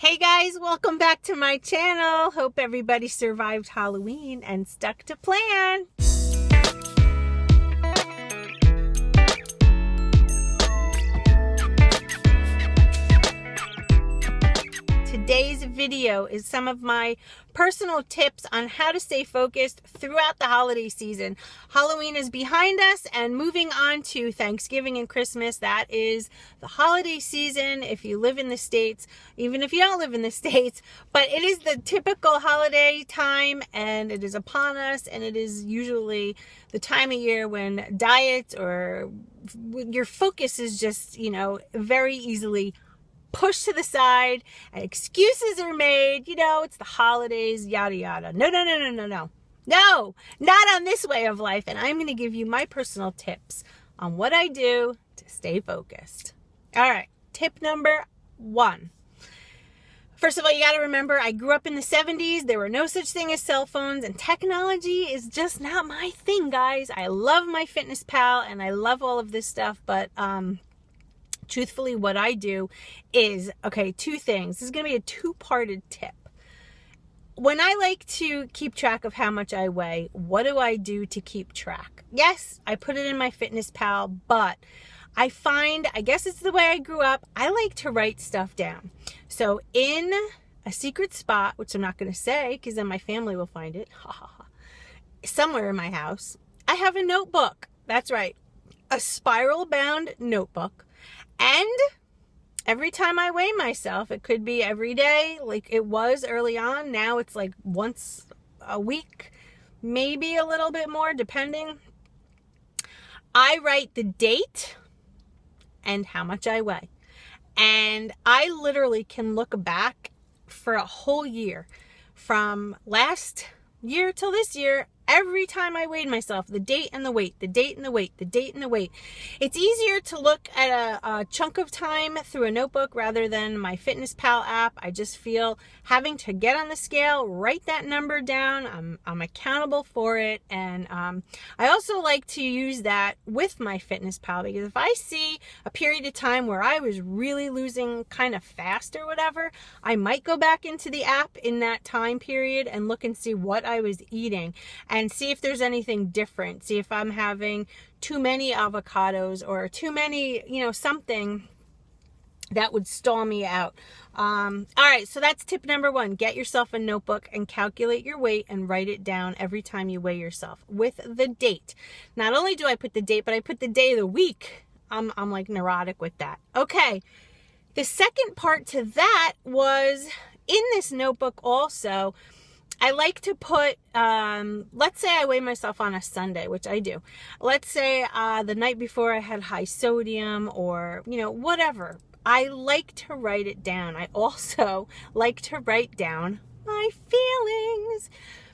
Hey guys, welcome back to my channel. Hope everybody survived Halloween and stuck to plan. Today's video is some of my personal tips on how to stay focused throughout the holiday season. Halloween is behind us and moving on to Thanksgiving and Christmas. That is the holiday season if you live in the States, even if you don't live in the States. But it is the typical holiday time and it is upon us, and it is usually the time of year when diets or your focus is just, very easily pushed to the side and excuses are made. It's the holidays, yada yada. No, not on this way of life. And I'm going to give you my personal tips on what I do to stay focused. All right, tip number 1. First of all, you got to remember, I grew up in the 70s. There were no such thing as cell phones, and technology is just not my thing, guys. I love my Fitness Pal and I love all of this stuff, but truthfully, what I do is, two things. This is going to be a two-parted tip. When I like to keep track of how much I weigh, what do I do to keep track? Yes, I put it in my Fitness Pal, but I guess it's the way I grew up, I like to write stuff down. So in a secret spot, which I'm not going to say because then my family will find it, somewhere in my house, I have a notebook. That's right, a spiral-bound notebook. And every time I weigh myself, it could be every day like it was early on. Now it's like once a week, maybe a little bit more depending. I write the date and how much I weigh. And I literally can look back for a whole year from last year till this year. Every time I weighed myself, the date and the weight, the date and the weight, the date and the weight. It's easier to look at a chunk of time through a notebook rather than my Fitness Pal app. I just feel having to get on the scale, write that number down. I'm accountable for it. And I also like to use that with my Fitness Pal, because if I see a period of time where I was really losing kind of fast or whatever, I might go back into the app in that time period and look and see what I was eating and see if there's anything different. See if I'm having too many avocados or too many, something that would stall me out. All right, so that's tip number 1. Get yourself a notebook and calculate your weight and write it down every time you weigh yourself with the date. Not only do I put the date, but I put the day of the week. I'm like neurotic with that. Okay, the second part to that was in this notebook also, I like to put, let's say I weigh myself on a Sunday, which I do. Let's say the night before I had high sodium or, whatever. I like to write it down. I also like to write down my feelings,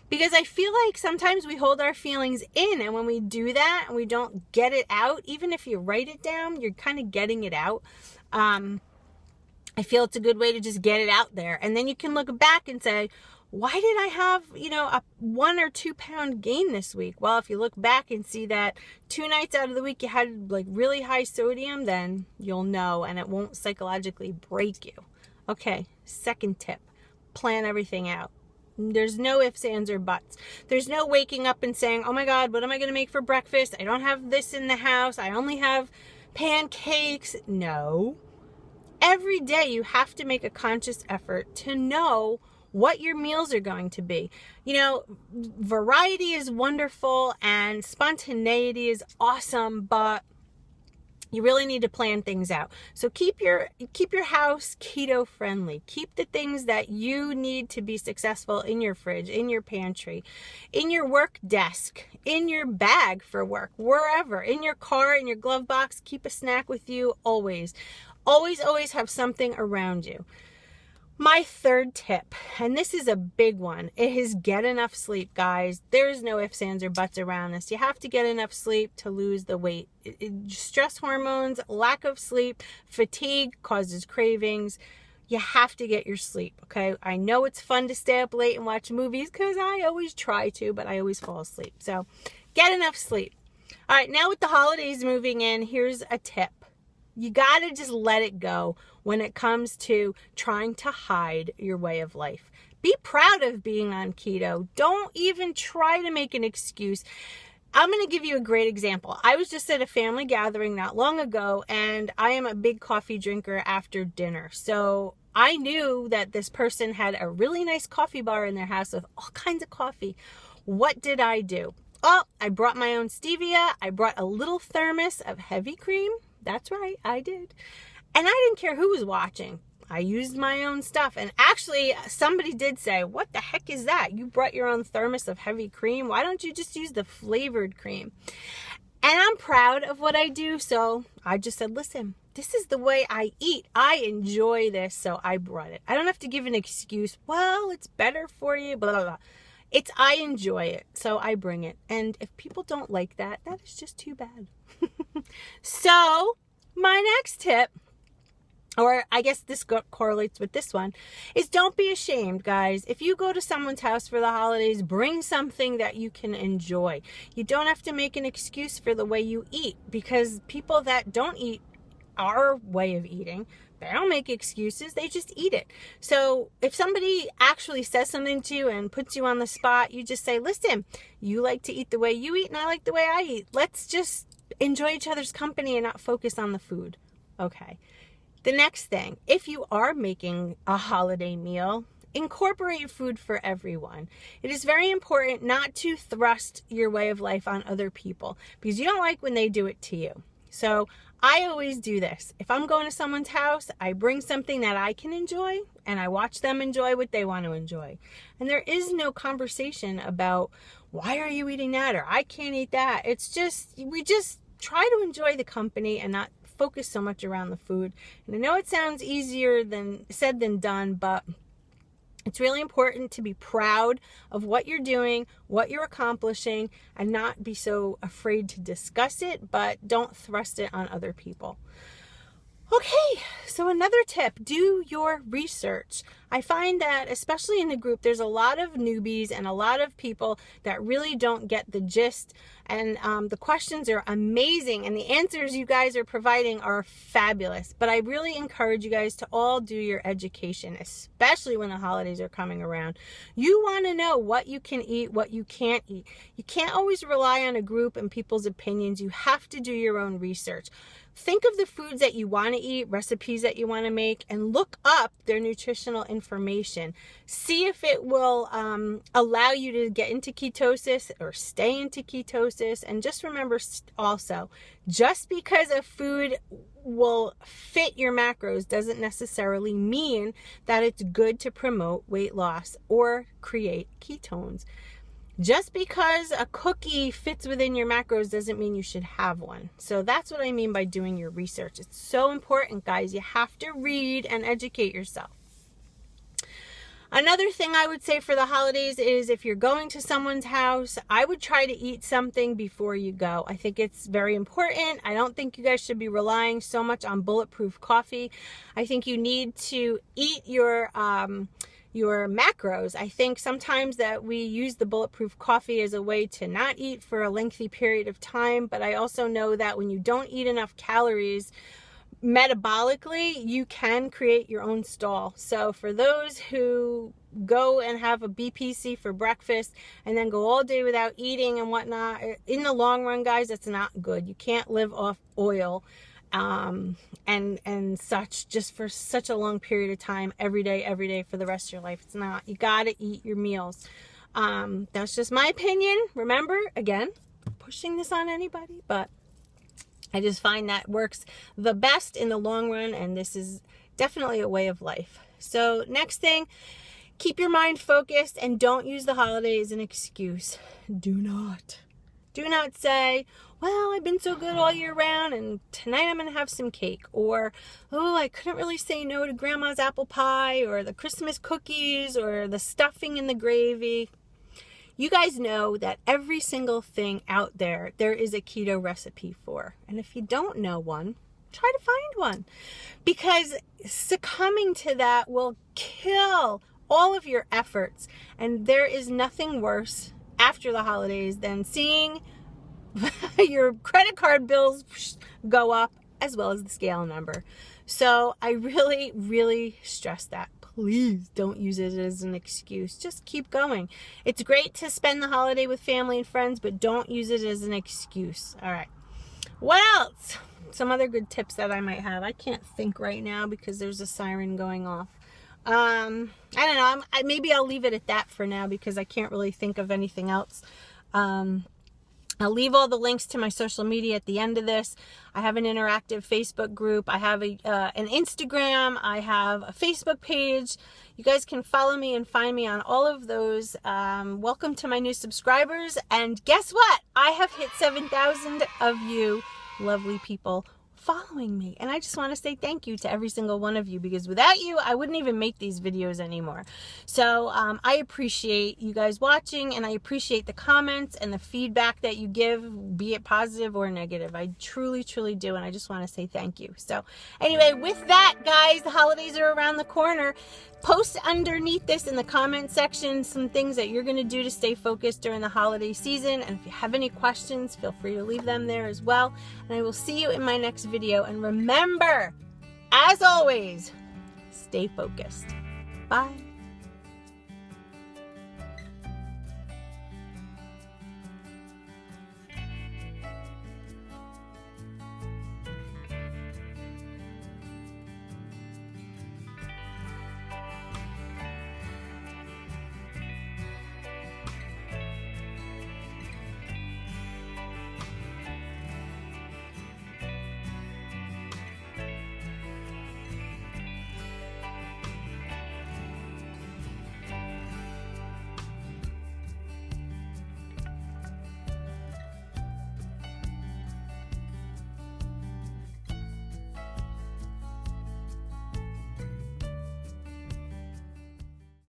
because I feel like sometimes we hold our feelings in, and when we do that and we don't get it out, even if you write it down, you're kind of getting it out. I feel it's a good way to just get it out there. And then you can look back and say, why did I have, a 1 or 2 pound gain this week? Well, if you look back and see that 2 nights out of the week you had like really high sodium, then you'll know, and it won't psychologically break you. Okay, second tip, plan everything out. There's no ifs, ands, or buts. There's no waking up and saying, oh my God, what am I going to make for breakfast? I don't have this in the house. I only have pancakes. No. Every day you have to make a conscious effort to know what your meals are going to be. Variety is wonderful and spontaneity is awesome, but you really need to plan things out. So keep your house keto friendly. Keep the things that you need to be successful in your fridge, in your pantry, in your work desk, in your bag for work, wherever, in your car, in your glove box. Keep a snack with you always. Always have something around you. My third tip, and this is a big one, is get enough sleep, guys. There's no ifs, ands, or buts around this. You have to get enough sleep to lose the weight. Stress hormones, lack of sleep, fatigue causes cravings. You have to get your sleep, okay? I know it's fun to stay up late and watch movies, because I always try to, but I always fall asleep. So get enough sleep. All right, now with the holidays moving in, here's a tip. You got to just let it go when it comes to trying to hide your way of life. Be proud of being on keto. Don't even try to make an excuse. I'm going to give you a great example. I was just at a family gathering not long ago, and I am a big coffee drinker after dinner. So I knew that this person had a really nice coffee bar in their house with all kinds of coffee. What did I do? Oh, I brought my own stevia. I brought a little thermos of heavy cream. That's right, I did. And I didn't care who was watching. I used my own stuff. And actually, somebody did say, what the heck is that? You brought your own thermos of heavy cream. Why don't you just use the flavored cream? And I'm proud of what I do. So I just said, listen, this is the way I eat. I enjoy this. So I brought it. I don't have to give an excuse. Well, it's better for you, blah, blah, blah. It's I enjoy it. So I bring it. And if people don't like that, that is just too bad. So my next tip, or I guess this correlates with this one, is don't be ashamed, guys. If you go to someone's house for the holidays, bring something that you can enjoy. You don't have to make an excuse for the way you eat, because people that don't eat our way of eating, they don't make excuses. They just eat it. So if somebody actually says something to you and puts you on the spot, you just say, listen, you like to eat the way you eat and I like the way I eat. Let's just enjoy each other's company and not focus on the food. Okay. The next thing, if you are making a holiday meal, incorporate food for everyone. It is very important not to thrust your way of life on other people, because you don't like when they do it to you. So I always do this. If I'm going to someone's house, I bring something that I can enjoy and I watch them enjoy what they want to enjoy. And there is no conversation about, why are you eating that? Or I can't eat that. It's just, we just try to enjoy the company and not focus so much around the food. And I know it sounds easier than said than done, but it's really important to be proud of what you're doing, what you're accomplishing, and not be so afraid to discuss it, but don't thrust it on other people. Okay, so another tip, do your research. I find that especially in the group, there's a lot of newbies and a lot of people that really don't get the gist. And the questions are amazing and the answers you guys are providing are fabulous. But I really encourage you guys to all do your education, especially when the holidays are coming around. You want to know what you can eat, what you can't eat. You can't always rely on a group and people's opinions. You have to do your own research. Think of the foods that you want to eat, recipes that you want to make, and look up their nutritional information. See if it will allow you to get into ketosis or stay into ketosis. And just remember also, just because a food will fit your macros doesn't necessarily mean that it's good to promote weight loss or create ketones. Just because a cookie fits within your macros doesn't mean you should have one. So that's what I mean by doing your research. It's so important, guys. You have to read and educate yourself. Another thing I would say for the holidays is if you're going to someone's house, I would try to eat something before you go. I think it's very important. I don't think you guys should be relying so much on bulletproof coffee. I think you need to eat your macros. I think sometimes that we use the bulletproof coffee as a way to not eat for a lengthy period of time, but I also know that when you don't eat enough calories metabolically, you can create your own stall. So for those who go and have a BPC for breakfast and then go all day without eating and whatnot, in the long run, guys, that's not good. You can't live off oil and such just for such a long period of time, every day for the rest of your life. It's not. You gotta eat your meals. That's just my opinion. Remember, again, pushing this on anybody, but I just find that works the best in the long run, and this is definitely a way of life. So next thing, keep your mind focused and don't use the holiday as an excuse. Do not say, well, I've been so good all year round and tonight I'm going to have some cake. Or, oh, I couldn't really say no to grandma's apple pie or the Christmas cookies or the stuffing and the gravy. You guys know that every single thing out there is a keto recipe for. And if you don't know one, try to find one. Because succumbing to that will kill all of your efforts. And there is nothing worse after the holidays than seeing your credit card bills go up as well as the scale number. So I really, really stress that. Please don't use it as an excuse. Just keep going. It's great to spend the holiday with family and friends, but don't use it as an excuse. All right. What else? Some other good tips that I might have. I can't think right now because there's a siren going off. I don't know. Maybe I'll leave it at that for now because I can't really think of anything else. I'll leave all the links to my social media at the end of this. I have an interactive Facebook group. I have an Instagram. I have a Facebook page. You guys can follow me and find me on all of those. Welcome to my new subscribers. And guess what? I have hit 7,000 of you lovely people following me, and I just want to say thank you to every single one of you, because without you I wouldn't even make these videos anymore. So I appreciate you guys watching, and I appreciate the comments and the feedback that you give, be it positive or negative. I truly do, and I just want to say thank you. So anyway, with that, guys, the holidays are around the corner. Post underneath this in the comment section some things that you're going to do to stay focused during the holiday season. And if you have any questions, feel free to leave them there as well. And I will see you in my next video. And remember, as always, stay focused. Bye.